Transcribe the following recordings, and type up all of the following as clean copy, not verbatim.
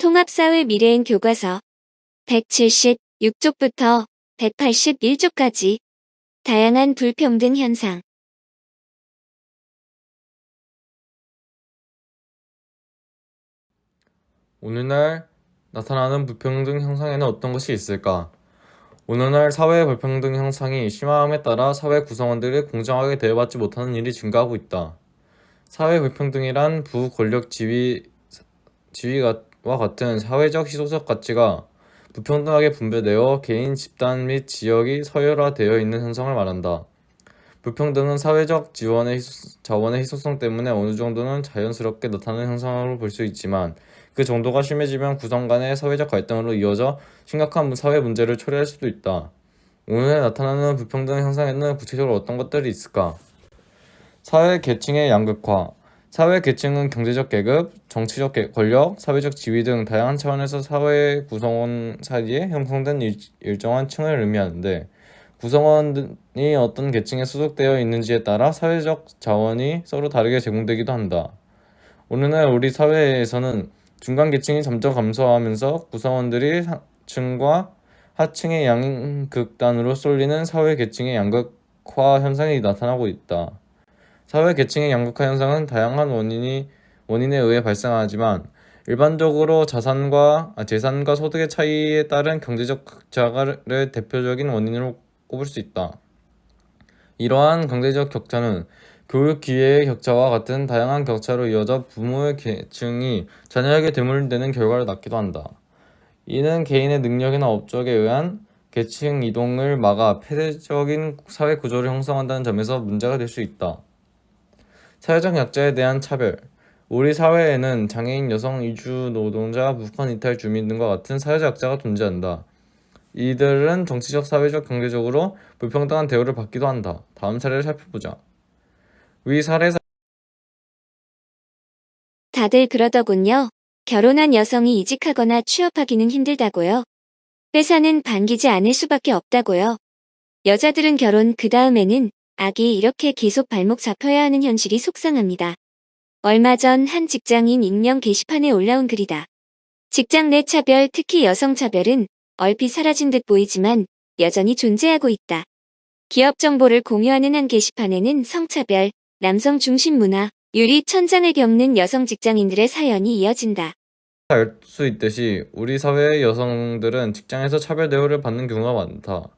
통합사회 미래행 교과서 176쪽부터 181쪽까지 다양한 불평등 현상. 오늘날 나타나는 불평등 현상에는 어떤 것이 있을까? 오늘날 사회 불평등 현상이 심화함에 따라 사회 구성원들이 공정하게 대우받지 못하는 일이 증가하고 있다. 사회 불평등이란 부권력 지위와 같은 사회적 희소적 가치가 불평등하게 분배되어 개인, 집단 및 지역이 서열화되어 있는 현상을 말한다. 불평등은 사회적 자원의 희소성 때문에 어느 정도는 자연스럽게 나타나는 현상으로 볼 수 있지만 그 정도가 심해지면 구성 간의 사회적 갈등으로 이어져 심각한 사회 문제를 초래할 수도 있다. 오늘 나타나는 불평등 현상에는 구체적으로 어떤 것들이 있을까? 사회 계층의 양극화. 사회 계층은 경제적 계급, 정치적 권력, 사회적 지위 등 다양한 차원에서 사회 구성원 사이에 형성된 일정한 층을 의미하는데 구성원이 어떤 계층에 소속되어 있는지에 따라 사회적 자원이 서로 다르게 제공되기도 한다. 오늘날 우리 사회에서는 중간 계층이 점점 감소하면서 구성원들이 상층과 하층의 양극단으로 쏠리는 사회 계층의 양극화 현상이 나타나고 있다. 사회 계층의 양극화 현상은 다양한 원인에 의해 발생하지만 일반적으로 재산과 소득의 차이에 따른 경제적 격차를 대표적인 원인으로 꼽을 수 있다. 이러한 경제적 격차는 교육 기회의 격차와 같은 다양한 격차로 이어져 부모의 계층이 자녀에게 대물되는 결과를 낳기도 한다. 이는 개인의 능력이나 업적에 의한 계층 이동을 막아 폐쇄적인 사회 구조를 형성한다는 점에서 문제가 될 수 있다. 사회적 약자에 대한 차별. 우리 사회에는 장애인, 여성, 이주 노동자, 북한 이탈 주민 등과 같은 사회적 약자가 존재한다. 이들은 정치적, 사회적, 경제적으로 불평등한 대우를 받기도 한다. 다음 사례를 살펴보자. 위 사례에서 다들 그러더군요. 결혼한 여성이 이직하거나 취업하기는 힘들다고요. 회사는 반기지 않을 수밖에 없다고요. 여자들은 결혼 그 다음에는 아기 이렇게 계속 발목 잡혀야 하는 현실이 속상합니다. 얼마 전 한 직장인 익명 게시판에 올라온 글이다. 직장 내 차별, 특히 여성 차별은 얼핏 사라진 듯 보이지만 여전히 존재하고 있다. 기업 정보를 공유하는 한 게시판에는 성차별, 남성 중심 문화, 유리 천장을 겪는 여성 직장인들의 사연이 이어진다. 알 수 있듯이 우리 사회의 여성들은 직장에서 차별 대우를 받는 경우가 많다.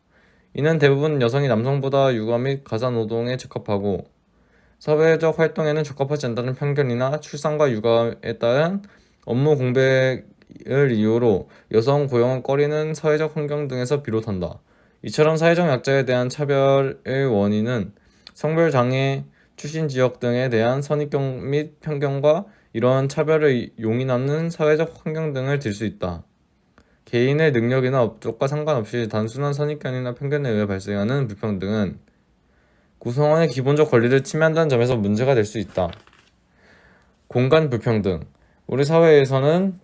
이는 대부분 여성이 남성보다 육아 및 가사 노동에 적합하고 사회적 활동에는 적합하지 않다는 편견이나 출산과 육아에 따른 업무 공백을 이유로 여성 고용을 꺼리는 사회적 환경 등에서 비롯한다. 이처럼 사회적 약자에 대한 차별의 원인은 성별 장애, 출신 지역 등에 대한 선입견 및 편견과 이러한 차별을 용인하는 사회적 환경 등을 들 수 있다. 개인의 능력이나 업적과 상관없이 단순한 선입견이나 편견에 의해 발생하는 불평등은 구성원의 기본적 권리를 침해한다는 점에서 문제가 될 수 있다. 공간 불평등. 우리 사회에서는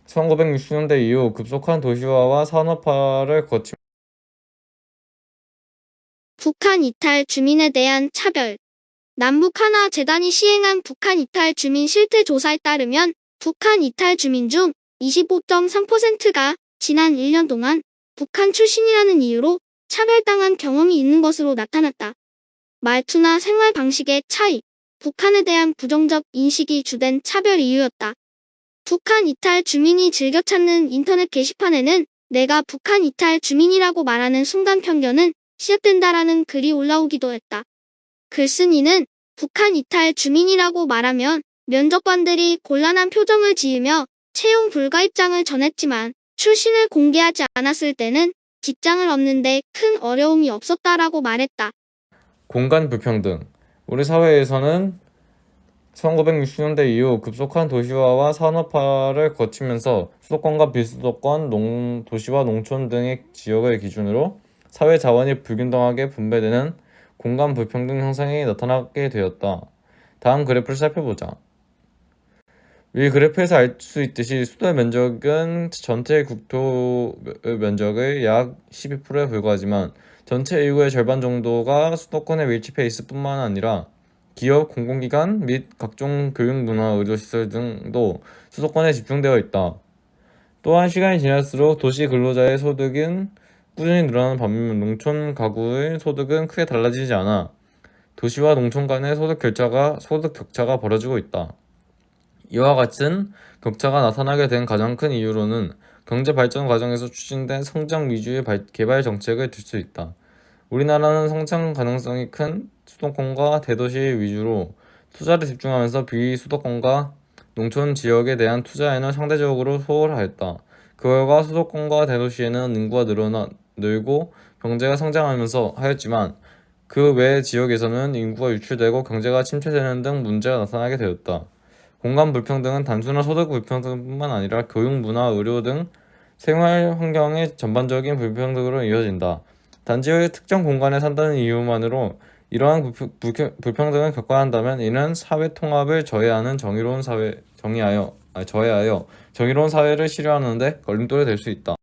1960년대 이후 급속한 도시화와 산업화를 거치면서 북한 이탈 주민에 대한 차별. 남북하나재단이 시행한 북한 이탈 주민 실태 조사에 따르면 북한 이탈 주민 중 25.3%가 지난 1년 동안 북한 출신이라는 이유로 차별당한 경험이 있는 것으로 나타났다. 말투나 생활 방식의 차이, 북한에 대한 부정적 인식이 주된 차별 이유였다. 북한 이탈 주민이 즐겨 찾는 인터넷 게시판에는 내가 북한 이탈 주민이라고 말하는 순간 편견은 시작된다라는 글이 올라오기도 했다. 글쓴이는 북한 이탈 주민이라고 말하면 면접관들이 곤란한 표정을 지으며 채용 불가 입장을 전했지만 출신을 공개하지 않았을 때는 직장을 얻는데 큰 어려움이 없었다라고 말했다. 공간 불평등. 우리 사회에서는 1960년대 이후 급속한 도시화와 산업화를 거치면서 수도권과 비수도권, 도시와 농촌 등의 지역을 기준으로 사회 자원이 불균등하게 분배되는 공간 불평등 현상이 나타나게 되었다. 다음 그래프를 살펴보자. 위 그래프에서 알 수 있듯이 수도의 면적은 전체 국토 면적의 약 12%에 불과하지만 전체 인구의 절반 정도가 수도권에 밀집해 있을 뿐만 아니라 기업, 공공기관 및 각종 교육, 문화, 의료시설 등도 수도권에 집중되어 있다. 또한 시간이 지날수록 도시 근로자의 소득은 꾸준히 늘어나는 반면 농촌 가구의 소득은 크게 달라지지 않아 도시와 농촌 간의 소득 격차가 벌어지고 있다. 이와 같은 격차가 나타나게 된 가장 큰 이유로는 경제 발전 과정에서 추진된 성장 위주의 개발 정책을 들 수 있다. 우리나라는 성장 가능성이 큰 수도권과 대도시 위주로 투자를 집중하면서 비수도권과 농촌 지역에 대한 투자에는 상대적으로 소홀하였다. 그 결과 수도권과 대도시에는 인구가 늘고 경제가 성장하면서 하였지만 그 외 지역에서는 인구가 유출되고 경제가 침체되는 등 문제가 나타나게 되었다. 공간 불평등은 단순한 소득 불평등뿐만 아니라 교육, 문화, 의료 등 생활 환경의 전반적인 불평등으로 이어진다. 단지의 특정 공간에 산다는 이유만으로 이러한 불평등을 겪어야 한다면 이는 사회 통합을 저해하여 정의로운 사회를 실현하는 데 걸림돌이 될 수 있다.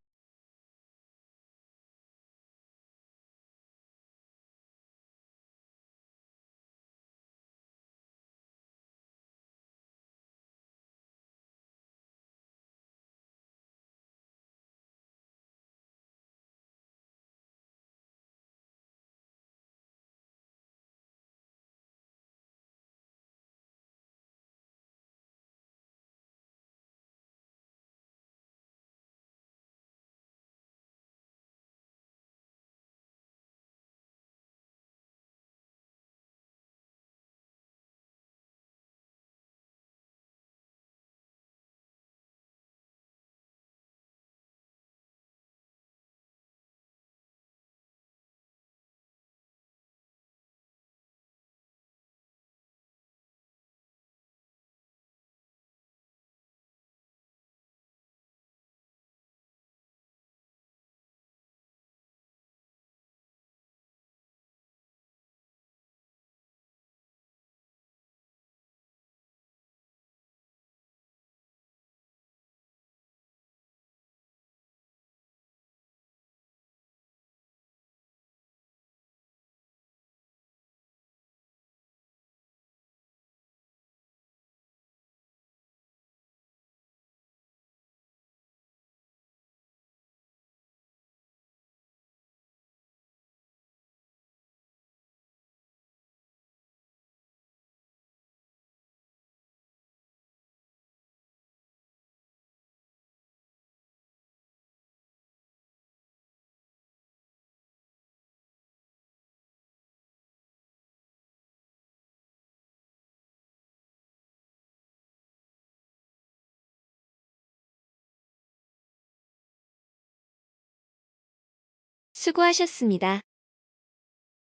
수고하셨습니다.